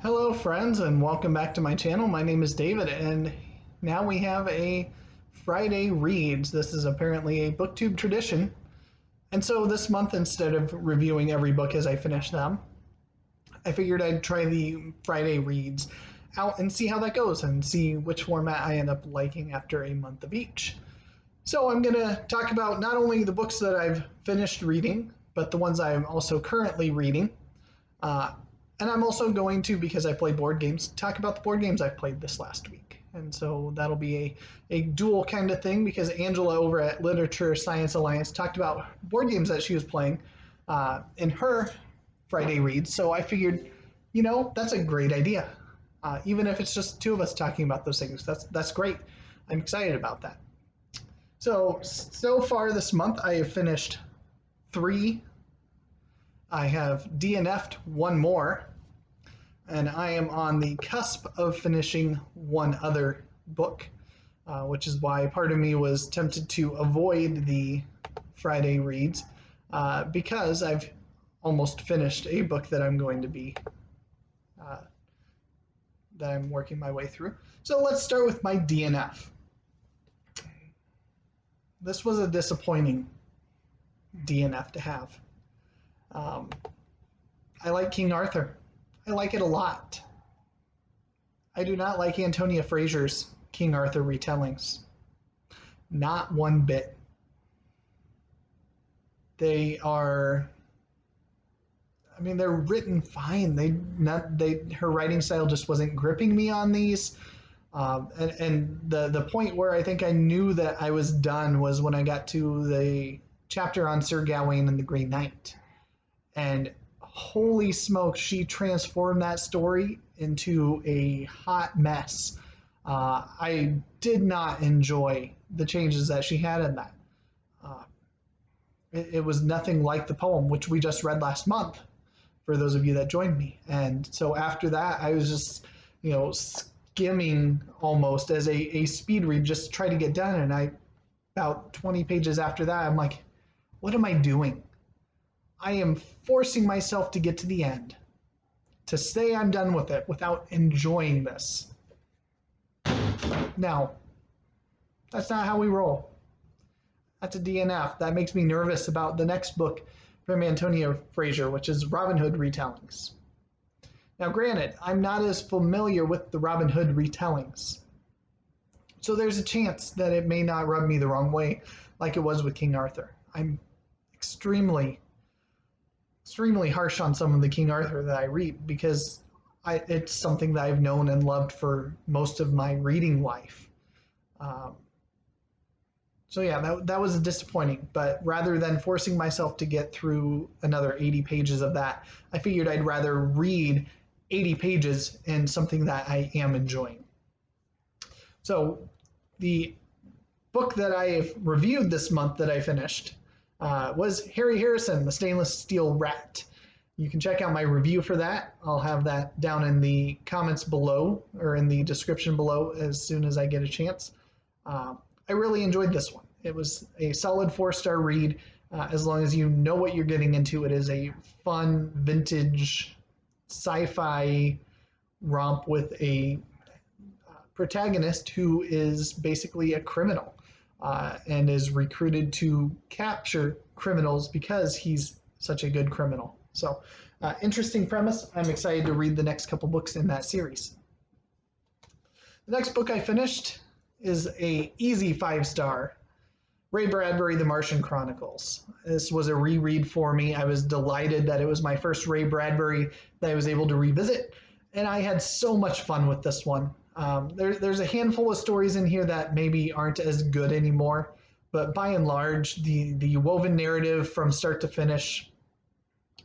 Hello friends and welcome back to my channel. My name is David and now we have a Friday Reads. This is apparently a booktube tradition. And so this month, instead of reviewing every book as I finish them, I figured I'd try the Friday Reads out and see how that goes and see which format I end up liking after a month of each. So I'm going to talk about not only the books that I've finished reading, but the ones I'm also currently reading. And I'm also going to, because I play board games, talk about the board games I've played this last week. And so that'll be a dual kind of thing, because Angela over at Literature Science Alliance talked about board games that she was playing in her Friday Reads. So I figured, that's a great idea. Even if it's just two of us talking about those things, that's great. I'm excited about that. So far this month, I have finished 3. I have DNF'd 1 more, and I am on the cusp of finishing 1 other book, which is why part of me was tempted to avoid the Friday Reads, because I've almost finished a book that I'm going to be, that I'm working my way through. So let's start with my DNF. This was a disappointing DNF to have. I like King Arthur. I like it a lot. I do not like Antonia Fraser's King Arthur retellings. Not one bit. They're written fine. Her writing style just wasn't gripping me on these. And the point where I think I knew that I was done was when I got to the chapter on Sir Gawain and the Green Knight. And holy smoke, she transformed that story into a hot mess. I did not enjoy the changes that she had in that. It was nothing like the poem, which we just read last month, for those of you that joined me. And so after that, I was just, skimming almost as a speed read, just to try to get done. And about 20 pages after that, I'm like, what am I doing? I am forcing myself to get to the end, to say I'm done with it without enjoying this. Now, that's not how we roll. That's a DNF. That makes me nervous about the next book from Antonia Fraser, which is Robin Hood retellings. Now, granted, I'm not as familiar with the Robin Hood retellings, so there's a chance that it may not rub me the wrong way like it was with King Arthur. I'm extremely harsh on some of the King Arthur that I read, because it's something that I've known and loved for most of my reading life. So yeah, that was disappointing, but rather than forcing myself to get through another 80 pages of that, I figured I'd rather read 80 pages in something that I am enjoying. So the book that I reviewed this month that I finished was Harry Harrison, The Stainless Steel Rat. You can check out my review for that. I'll have that down in the comments below, or in the description below, as soon as I get a chance. I really enjoyed this one. It was a solid 4-star read. As long as you know what you're getting into, it is a fun, vintage, sci-fi romp with a protagonist who is basically a criminal. And is recruited to capture criminals because he's such a good criminal. So, interesting premise. I'm excited to read the next couple books in that series. The next book I finished is a easy 5-star. Ray Bradbury, The Martian Chronicles. This was a reread for me. I was delighted that it was my first Ray Bradbury that I was able to revisit, and I had so much fun with this one. There's a handful of stories in here that maybe aren't as good anymore, but by and large, the woven narrative from start to finish,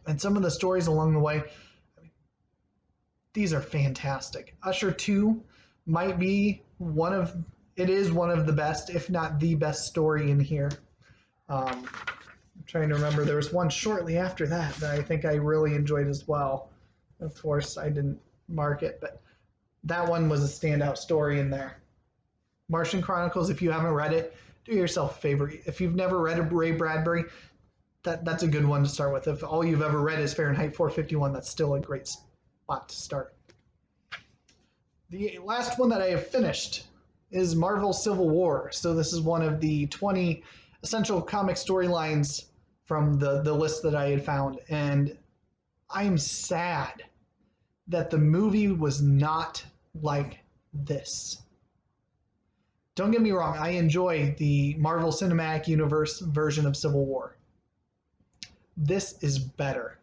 and some of the stories along the way, these are fantastic. Usher 2 might be one of the best, if not the best story in here. I'm trying to remember, there was one shortly after that I think I really enjoyed as well. Of course, I didn't mark it, but that one was a standout story in there. Martian Chronicles, if you haven't read it, do yourself a favor. If you've never read Ray Bradbury, that's a good one to start with. If all you've ever read is Fahrenheit 451, that's still a great spot to start. The last one that I have finished is Marvel Civil War. So this is one of the 20 essential comic storylines from the list that I had found. And I'm sad that the movie was not like this. Don't get me wrong, I enjoy the Marvel Cinematic Universe version of Civil War. This is better.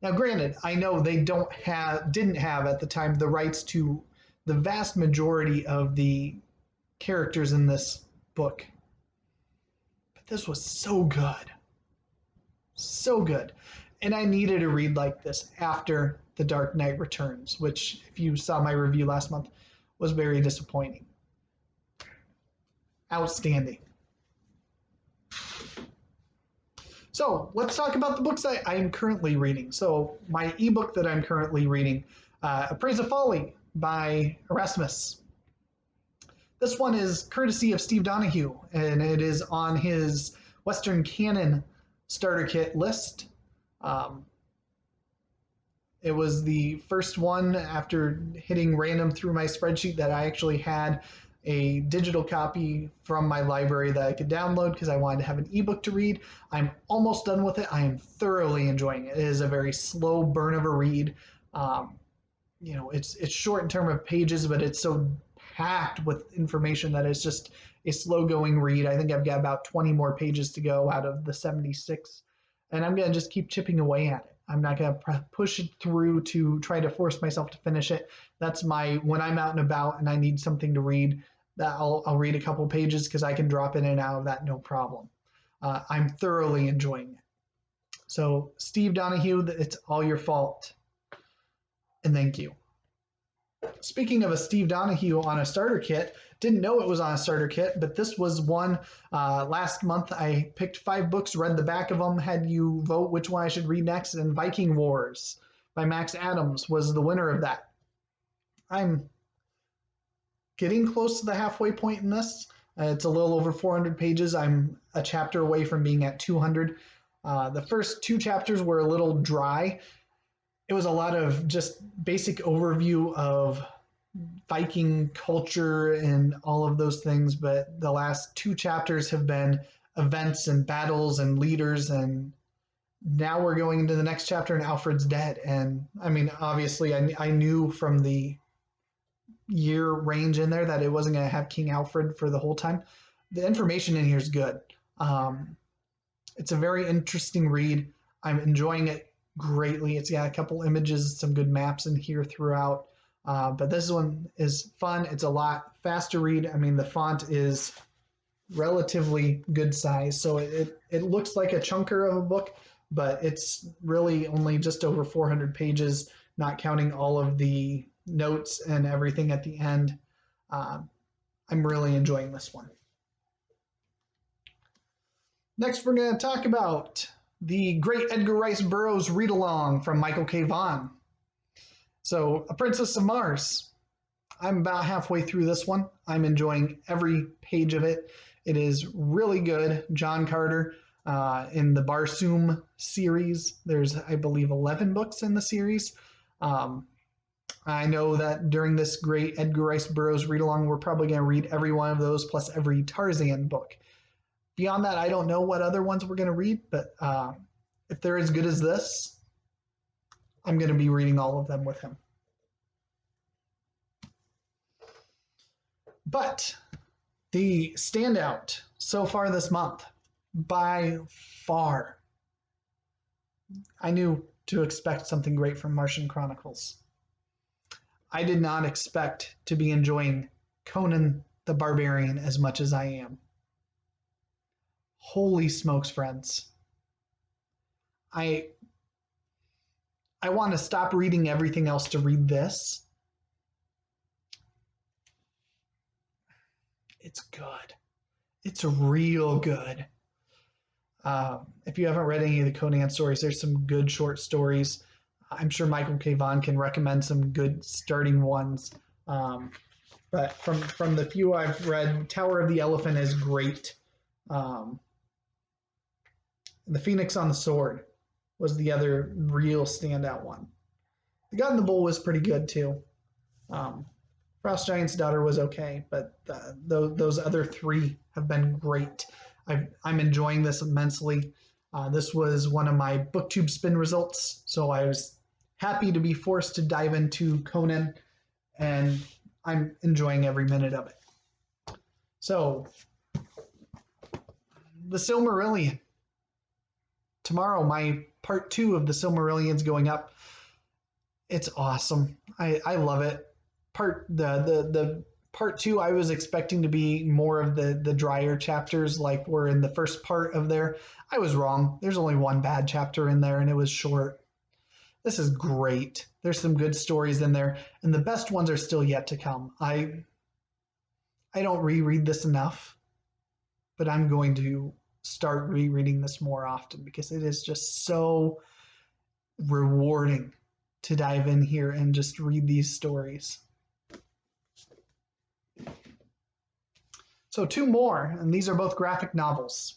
Now, granted, I know they didn't have at the time the rights to the vast majority of the characters in this book, but this was so good, so good, and I needed a read like this after The Dark Knight Returns, which, if you saw my review last month, was very disappointing. Outstanding. So let's talk about the books I'm currently reading. So my ebook that I'm currently reading, Appraisal Folly by Erasmus. This one is courtesy of Steve Donahue, and it is on his Western Canon starter kit list. It was the first one after hitting random through my spreadsheet that I actually had a digital copy from my library that I could download because I wanted to have an ebook to read. I'm almost done with it. I am thoroughly enjoying it. It is a very slow burn of a read. It's short in terms of pages, but it's so packed with information that it's just a slow going read. I think I've got about 20 more pages to go out of the 76, and I'm going to just keep chipping away at it. I'm not going to push it through to try to force myself to finish it. That's when I'm out and about and I need something to read, that I'll read a couple pages because I can drop in and out of that no problem. I'm thoroughly enjoying it. So Steve Donahue, it's all your fault. And thank you. Speaking of a Steve Donahue on a starter kit, didn't know it was on a starter kit, but this was one last month. I picked 5 books, read the back of them, had you vote which one I should read next, and Viking Wars by Max Adams was the winner of that. I'm getting close to the halfway point in this. It's a little over 400 pages. I'm a chapter away from being at 200. The first 2 chapters were a little dry. It was a lot of just basic overview of Viking culture and all of those things, but the last 2 chapters have been events and battles and leaders, and now we're going into the next chapter and Alfred's dead. And I mean, obviously I knew from the year range in there that it wasn't going to have King Alfred for the whole time. The information in here is good. It's a very interesting read. I'm enjoying it greatly. It's got a couple images, some good maps in here throughout. But this one is fun. It's a lot faster read. I mean, the font is relatively good size, so it looks like a chunker of a book, but it's really only just over 400 pages, not counting all of the notes and everything at the end. I'm really enjoying this one. Next, we're going to talk about the Great Edgar Rice Burroughs read-along from Michael K. Vaughan. So, A Princess of Mars. I'm about halfway through this one. I'm enjoying every page of it. It is really good. John Carter in the Barsoom series. There's, I believe, 11 books in the series. I know that during this Great Edgar Rice Burroughs read-along, we're probably going to read every one of those plus every Tarzan book. Beyond that, I don't know what other ones we're going to read, but if they're as good as this, I'm going to be reading all of them with him. But the standout so far this month, by far, I knew to expect something great from Martian Chronicles. I did not expect to be enjoying Conan the Barbarian as much as I am. Holy smokes, friends. I want to stop reading everything else to read this. It's good. It's real good. If you haven't read any of the Conan stories, there's some good short stories. I'm sure Michael K. Vaughan can recommend some good starting ones. But from the few I've read, Tower of the Elephant is great. The Phoenix on the Sword was the other real standout one. The God in the Bull was pretty good too. Frost Giant's Daughter was okay, but those other three have been great. I'm enjoying this immensely. This was one of my booktube spin results, so I was happy to be forced to dive into Conan, and I'm enjoying every minute of it. So, the Silmarillion. Tomorrow, my part 2 of the Silmarillion's going up. It's awesome. I love it. The part 2, I was expecting to be more of the drier chapters like were in the first part of there. I was wrong. There's only one bad chapter in there, and it was short. This is great. There's some good stories in there, and the best ones are still yet to come. I don't reread this enough, but I'm going to start rereading this more often because it is just so rewarding to dive in here and just read these stories. So 2 more, and these are both graphic novels.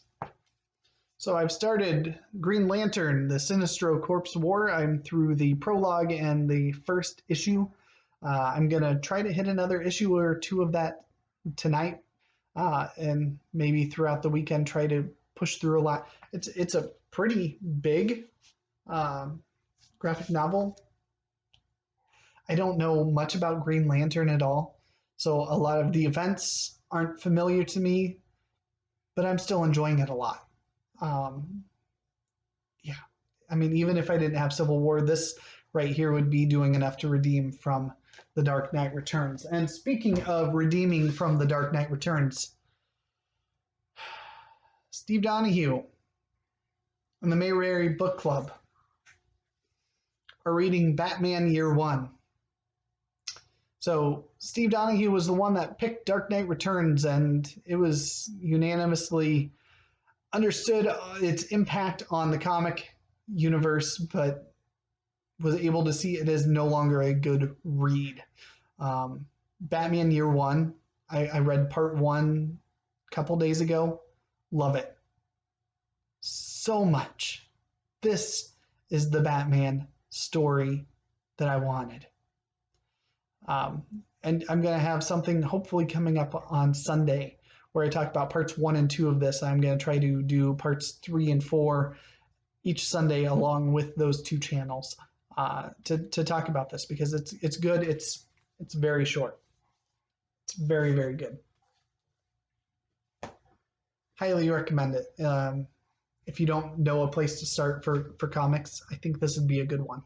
So I've started Green Lantern, the Sinestro Corpse War. I'm through the prologue and the first issue. I'm going to try to hit another issue or 2 of that tonight, and maybe throughout the weekend try to push through a lot. It's a pretty big graphic novel. I don't know much about Green Lantern at all, so a lot of the events aren't familiar to me, but I'm still enjoying it a lot. Yeah, I mean, even if I didn't have Civil War, this right here would be doing enough to redeem from The Dark Knight Returns. And speaking of redeeming from The Dark Knight Returns, Steve Donahue and the Mayberry Book Club are reading Batman Year One. So Steve Donahue was the one that picked Dark Knight Returns, and it was unanimously understood its impact on the comic universe, but was able to see it as no longer a good read. Batman Year One, I read part 1 a couple days ago. Love it so much. This is the Batman story that I wanted. And I'm going to have something hopefully coming up on Sunday where I talk about parts 1 and 2 of this. I'm going to try to do parts 3 and 4 each Sunday along with those 2 channels to talk about this because it's good. It's very short. It's very, very good. Highly recommend it. If you don't know a place to start for comics, I think this would be a good one.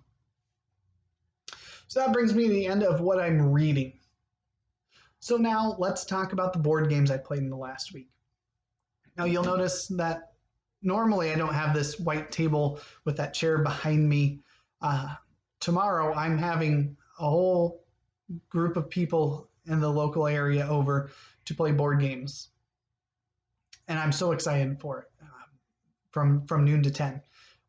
So that brings me to the end of what I'm reading. So now let's talk about the board games I played in the last week. Now you'll notice that normally I don't have this white table with that chair behind me. Tomorrow I'm having a whole group of people in the local area over to play board games. And I'm so excited for it. From noon to 10.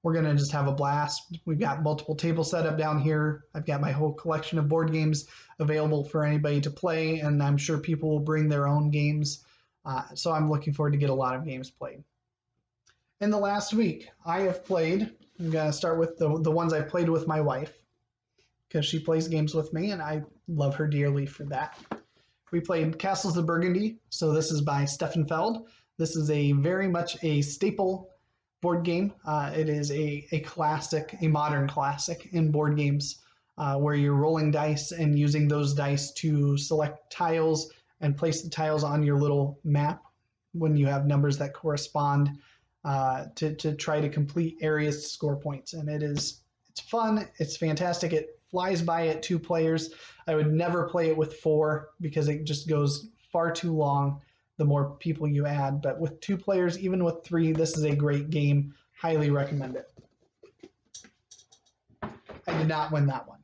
We're going to just have a blast. We've got multiple tables set up down here. I've got my whole collection of board games available for anybody to play, and I'm sure people will bring their own games. So I'm looking forward to get a lot of games played. In the last week, I have played, I'm going to start with the ones I played with my wife, because she plays games with me, and I love her dearly for that. We played Castles of Burgundy, so this is by Stefan Feld. This is very much a staple board game. It is a classic, a modern classic in board games where you're rolling dice and using those dice to select tiles and place the tiles on your little map when you have numbers that correspond to try to complete areas to score points. And it's fun. It's fantastic. It flies by at 2 players. I would never play it with 4 because it just goes far too long the more people you add. But with 2 players, even with 3, this is a great game. Highly recommend it. I did not win that one.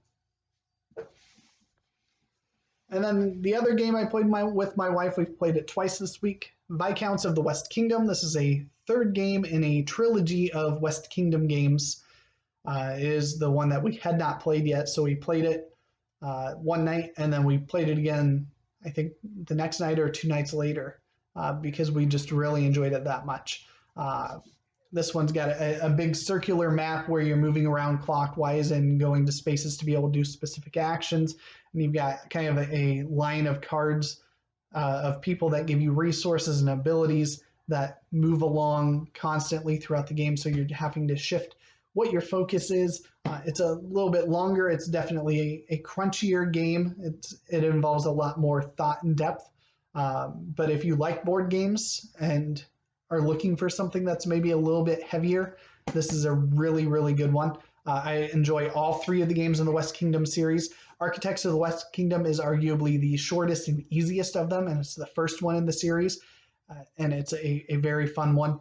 And then the other game I played with my wife, we've played it twice this week, Viscounts of the West Kingdom. This is a 3rd game in a trilogy of West Kingdom games. It is the one that we had not played yet, so we played it one night, and then we played it again, I think the next night or 2 nights later, because we just really enjoyed it that much. This one's got a big circular map where you're moving around clockwise and going to spaces to be able to do specific actions. And you've got kind of a line of cards of people that give you resources and abilities that move along constantly throughout the game. So you're having to shift what your focus is. It's a little bit longer. It's definitely a crunchier game. It involves a lot more thought and depth. But if you like board games and are looking for something that's maybe a little bit heavier, this is a really, really good one. I enjoy all three of the games in the West Kingdom series. Architects of the West Kingdom is arguably the shortest and easiest of them, and it's the first one in the series, and it's a very fun one.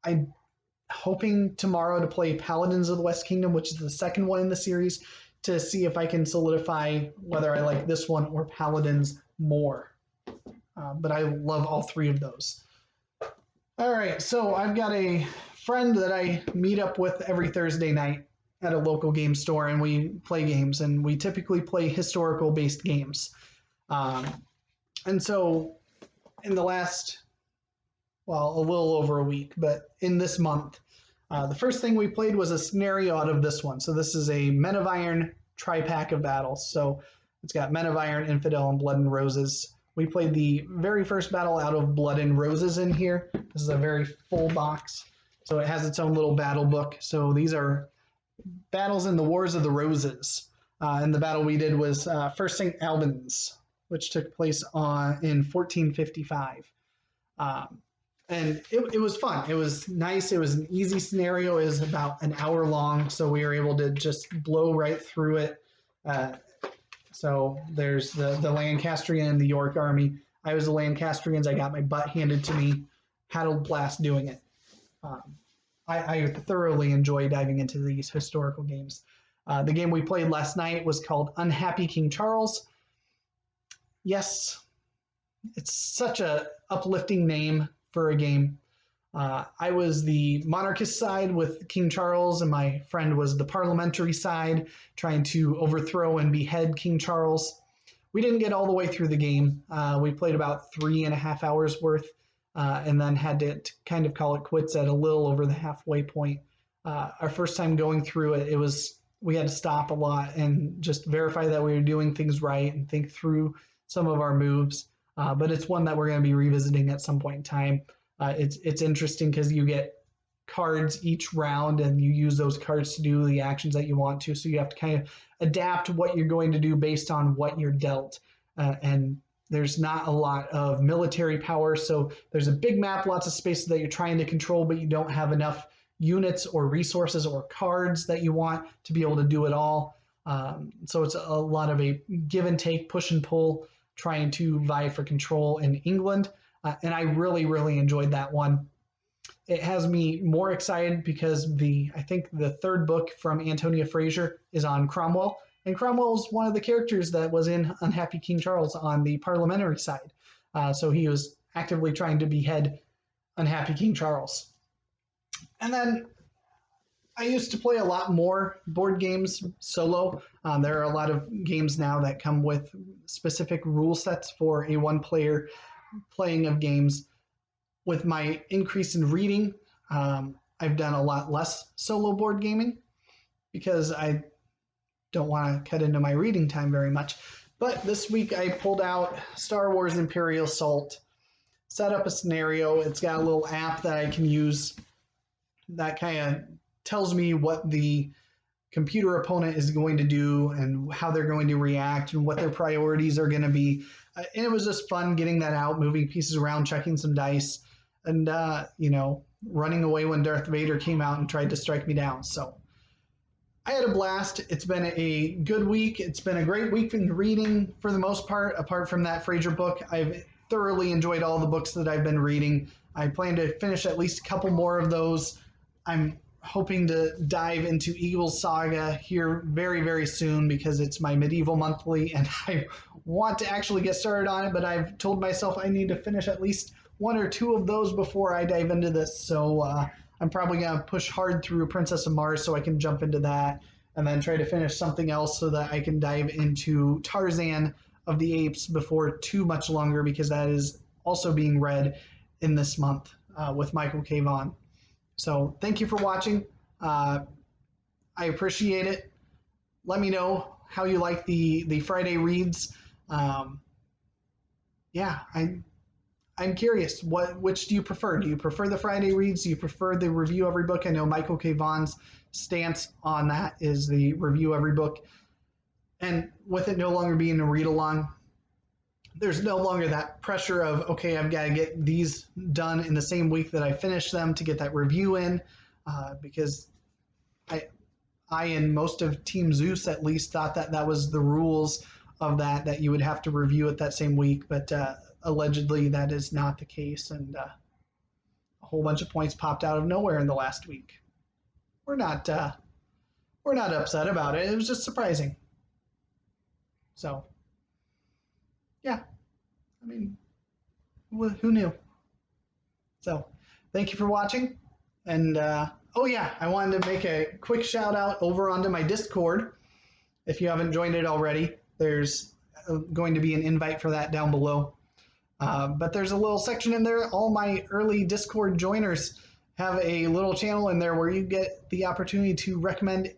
I'm hoping tomorrow to play Paladins of the West Kingdom, which is the second one in the series, to see if I can solidify whether I like this one or Paladins more. But I love all three of those. All right, so I've got a friend that I meet up with every Thursday night at a local game store, and we play games, and we typically play historical-based games. And so in the last, well, a little over a week, but in this month, the first thing we played was a scenario out of this one. So this is a Men of Iron tri-pack of battles. So it's got Men of Iron, Infidel, and Blood and Roses. We played the very first battle out of Blood and Roses in here. This is a very full box, so it has its own little battle book. So these are battles in the Wars of the Roses. And the battle we did was First St. Albans, which took place in 1455. And it was fun. It was nice. It was an easy scenario. It was about an hour long, so we were able to just blow right through it. So there's the Lancastrian and the York army. I was the Lancastrians. I got my butt handed to me. Had a blast doing it. I thoroughly enjoy diving into these historical games. The game we played last night was called Unhappy King Charles. Yes, it's such a uplifting name for a game. I was the monarchist side with King Charles, and my friend was the parliamentary side, trying to overthrow and behead King Charles. We didn't get all the way through the game. We played about 3.5 hours worth, and then had to kind of call it quits at a little over the halfway point. Our first time going through it, we had to stop a lot and just verify that we were doing things right and think through some of our moves. But it's one that we're going to be revisiting at some point in time. It's interesting because you get cards each round, and you use those cards to do the actions that you want to. So you have to kind of adapt what you're going to do based on what you're dealt. And there's not a lot of military power, so there's a big map, lots of spaces that you're trying to control, but you don't have enough units or resources or cards that you want to be able to do it all. So it's a lot of a give and take, push and pull, trying to vie for control in England. And I really, really enjoyed that one. It has me more excited because I think the third book from Antonia Fraser is on Cromwell. And Cromwell's one of the characters that was in Unhappy King Charles on the parliamentary side. So he was actively trying to behead Unhappy King Charles. And then I used to play a lot more board games solo. There are a lot of games now that come with specific rule sets for a one-player playing of games. With my increase in reading, I've done a lot less solo board gaming because I don't want to cut into my reading time very much. But this week I pulled out Star Wars Imperial Assault, set up a scenario. It's got a little app that I can use that kind of tells me what the computer opponent is going to do and how they're going to react and what their priorities are going to be. And it was just fun getting that out, moving pieces around, checking some dice, and, running away when Darth Vader came out and tried to strike me down. So I had a blast. It's been a good week. It's been a great week in reading for the most part. Apart from that Fraser book, I've thoroughly enjoyed all the books that I've been reading. I plan to finish at least a couple more of those. I'm hoping to dive into Eagle's Saga here very, very soon because it's my medieval monthly and I want to actually get started on it, but I've told myself I need to finish at least one or two of those before I dive into this. So I'm probably going to push hard through Princess of Mars so I can jump into that and then try to finish something else so that I can dive into Tarzan of the Apes before too much longer because that is also being read in this month with Michael K. Vaughan. So thank you for watching. I appreciate it. Let me know how you like the Friday reads. Um, yeah, I'm curious. Which do you prefer? Do you prefer the Friday reads? Do you prefer the review every book? I know Michael K. Vaughan's stance on that is the review every book, and with it no longer being a read along, there's no longer that pressure of, okay, I've got to get these done in the same week that I finish them to get that review in, because I and most of Team Zeus at least thought that that was the rules of that you would have to review it that same week, but allegedly that is not the case, and a whole bunch of points popped out of nowhere in the last week. We're not upset about it. It was just surprising. So yeah, I mean, who knew? So thank you for watching. And oh yeah, I wanted to make a quick shout out over onto my Discord. If you haven't joined it already, there's going to be an invite for that down below. But there's a little section in there. All my early Discord joiners have a little channel in there where you get the opportunity to recommend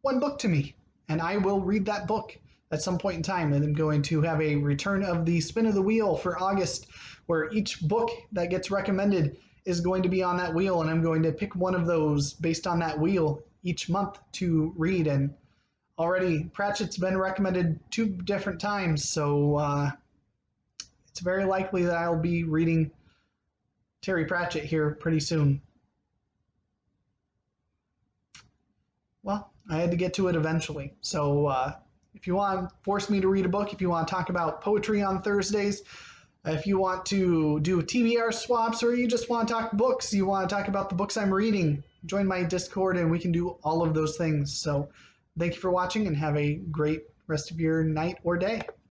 one book to me, and I will read that book at some point in time. And I'm going to have a return of the spin of the wheel for August, where each book that gets recommended is going to be on that wheel, and I'm going to pick one of those based on that wheel each month to read. And already Pratchett's been recommended 2 different times, so it's very likely that I'll be reading Terry Pratchett here pretty soon. Well, I had to get to it eventually. So if you want to force me to read a book, if you want to talk about poetry on Thursdays, if you want to do TBR swaps, or you just want to talk books, you want to talk about the books I'm reading, join my Discord and we can do all of those things. So thank you for watching and have a great rest of your night or day.